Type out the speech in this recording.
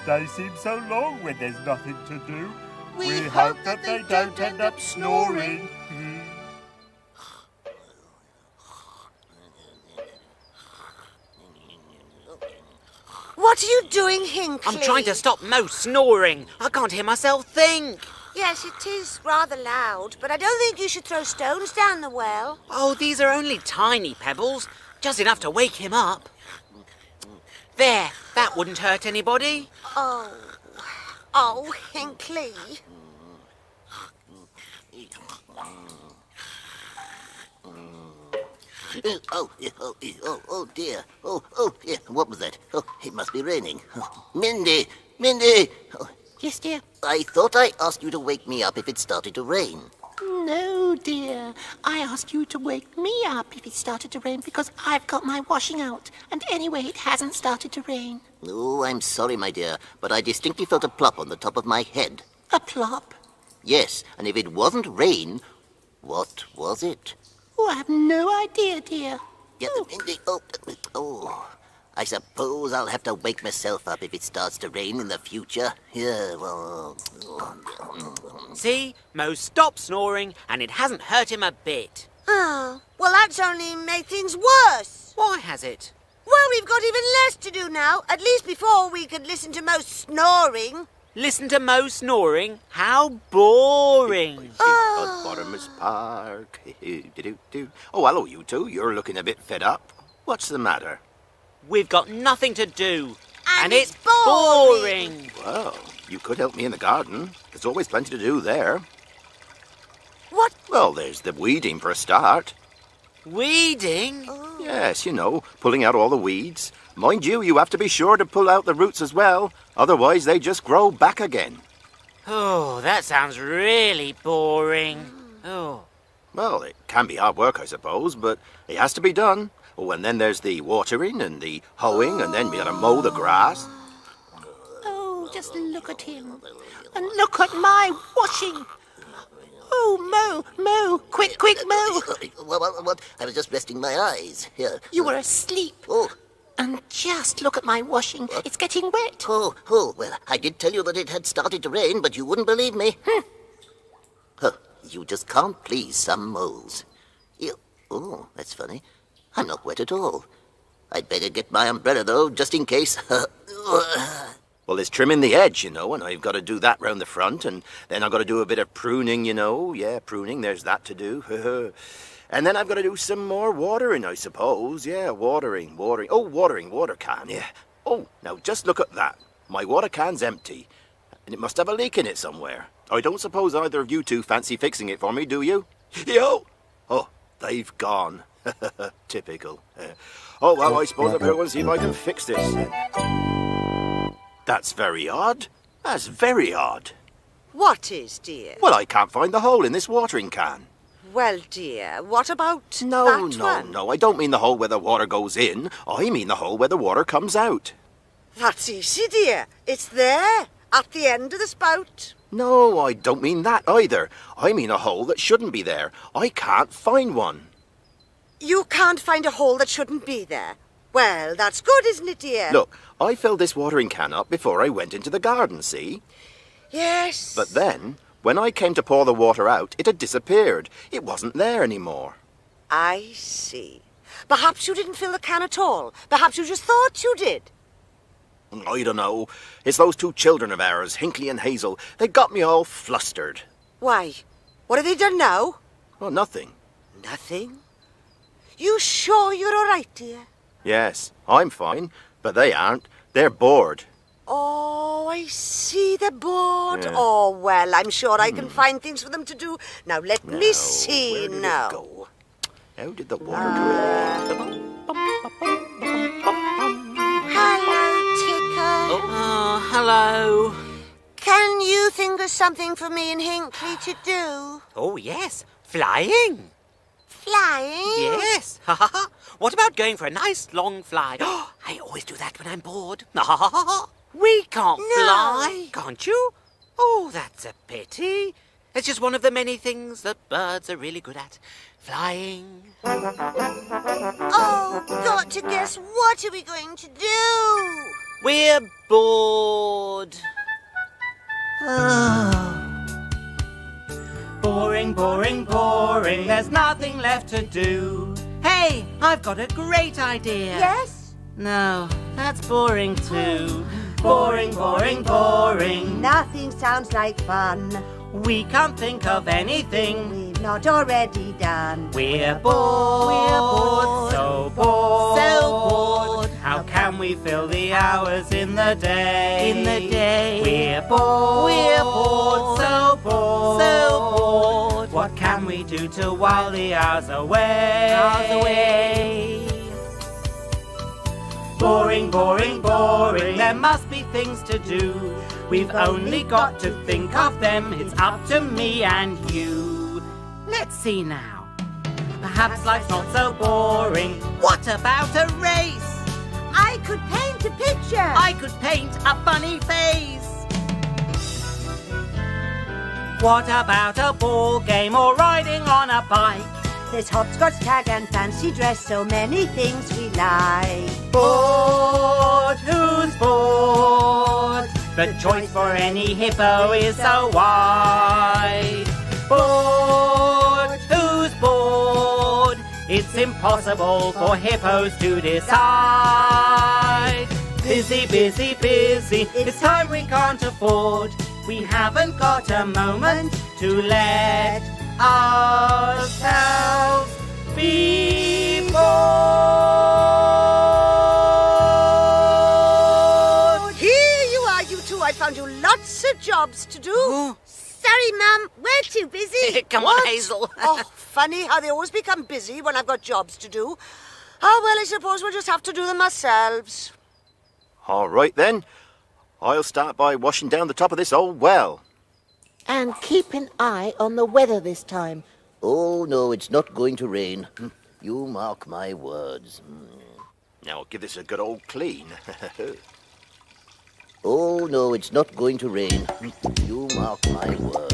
They seem so long when there's nothing to do. We hope that they don't end up snoring. What are you doing, Hinkley? I'm trying to stop Mo snoring. I can't hear myself think. Yes, it is rather loud, but I don't think you should throw stones down the well. Oh, these are only tiny pebbles. Just enough to wake him up. There, that wouldn't hurt anybody. Oh, Hinkley. Oh dear. Yeah. What was that? Oh, it must be raining. Oh, Mindy! Oh, Yes, dear. I thought I asked you to wake me up if it started to rain. No, dear. I asked you to wake me up if it started to rain because I've got my washing out. And anyway, it hasn't started to rain. Oh, I'm sorry, my dear, but I distinctly felt a plop on the top of my head. A plop? Yes, and if it wasn't rain, what was it? Oh, I have no idea, dear. Yeah, Mindy, I suppose I'll have to wake myself up if it starts to rain in the future. Yeah, well... See? Mo stopped snoring and it hasn't hurt him a bit. Oh, well, that's only made things worse. Why has it? Well, we've got even less to do now. At least before we could listen to Mo snoring. Listen to Mo snoring? How boring. Potamus Park. Oh, hello, you two. You're looking a bit fed up. What's the matter? We've got nothing to do. And it's boring. Well, you could help me in the garden. There's always plenty to do there. What? Well, there's the weeding for a start. Weeding? Yes, you know, pulling out all the weeds. Mind you, you have to be sure to pull out the roots as well. Otherwise, they just grow back again. Oh, that sounds really boring. Oh. Well, it can be hard work, I suppose, but it has to be done. Oh, and then there's the watering and the hoeing, and then we gotta mow the grass. Oh, just look at him. And look at my washing. Oh, Mo, quick, Mo. What? I was just resting my eyes. Here. You were asleep. Oh. And just look at my washing. It's getting wet. Oh, well, I did tell you that it had started to rain, but you wouldn't believe me. You just can't please some moles. Oh, that's funny. I'm not wet at all. I'd better get my umbrella, though, just in case. Well, there's trimming the edge, you know, and I've got to do that round the front, and then I've got to do a bit of pruning, you know. Yeah, pruning, there's that to do. And then I've got to do some more watering, I suppose. Yeah, watering. Oh, watering water can, yeah. Oh, now just look at that. My water can's empty, and it must have a leak in it somewhere. I don't suppose either of you two fancy fixing it for me, do you? Yo! Oh, they've gone. Typical. Oh, well, I suppose I better go and see if I can fix this. That's very odd. That's very odd. What is, dear? Well, I can't find the hole in this watering can. Well, dear, what about that one? No, I don't mean the hole where the water goes in. I mean the hole where the water comes out. That's easy, dear. It's there, at the end of the spout. No, I don't mean that either. I mean a hole that shouldn't be there. I can't find one. You can't find a hole that shouldn't be there. Well, that's good, isn't it, dear? Look, I filled this watering can up before I went into the garden, see? Yes. But then, when I came to pour the water out, it had disappeared. It wasn't there anymore. I see. Perhaps you didn't fill the can at all. Perhaps you just thought you did. I don't know. It's those two children of ours, Hinkley and Hazel. They got me all flustered. Why? What have they done now? Oh, nothing. Nothing? You sure you're all right, dear? Yes, I'm fine, but they aren't. They're bored. Oh, I see, they're bored. Yeah. Oh, well, I'm sure I can find things for them to do. Now, let me see where did now. it go? How did the water go? Hello, Ticker. Oh, hello. Can you think of something for me and Hinkley to do? Oh, yes. Flying. Flying? Yes. Ha ha ha. What about going for a nice long fly? I always do that when I'm bored. Ha ha ha ha. We can't fly, can't you? Oh, that's a pity. It's just one of the many things that birds are really good at. Flying. Oh, got to guess, what are we going to do? We're bored. Boring, boring, boring. There's nothing left to do. Hey, I've got a great idea. Yes? No, that's boring too. Boring, boring, boring. Nothing sounds like fun. We can't think of anything. We've not already done. We're bored. We're bored. So bored. So bored. How can we fill the hours in the day? In the day. We're bored. We're bored. So bored. So bored. What can we do to while the hours away? Hours away. Boring, boring, boring. There must be things to do. We've only got to think of them. It's up to me and you. Let's see now. Perhaps life's not so boring. What about a race? I could paint a picture. I could paint a funny face. What about a ball game or riding on a bike? There's hopscotch, tag and fancy dress, so many things we like. Bored, who's bored? The choice for any hippo is so wide. Bored, who's bored? It's impossible for hippos to decide. Busy, busy, busy, it's time we can't afford. We haven't got a moment to let ourselves be bored. Here you are, you two. I found you lots of jobs to do. Sorry, Mum. We're too busy. Come What? on, Hazel. Oh, funny how they always become busy when I've got jobs to do. Oh, well, I suppose we'll just have to do them ourselves. All right, then. I'll start by washing down the top of this old well. And keep an eye on the weather this time. Oh, no, it's not going to rain. You mark my words. Now I'll give this a good old clean. Oh, no, it's not going to rain. You mark my words.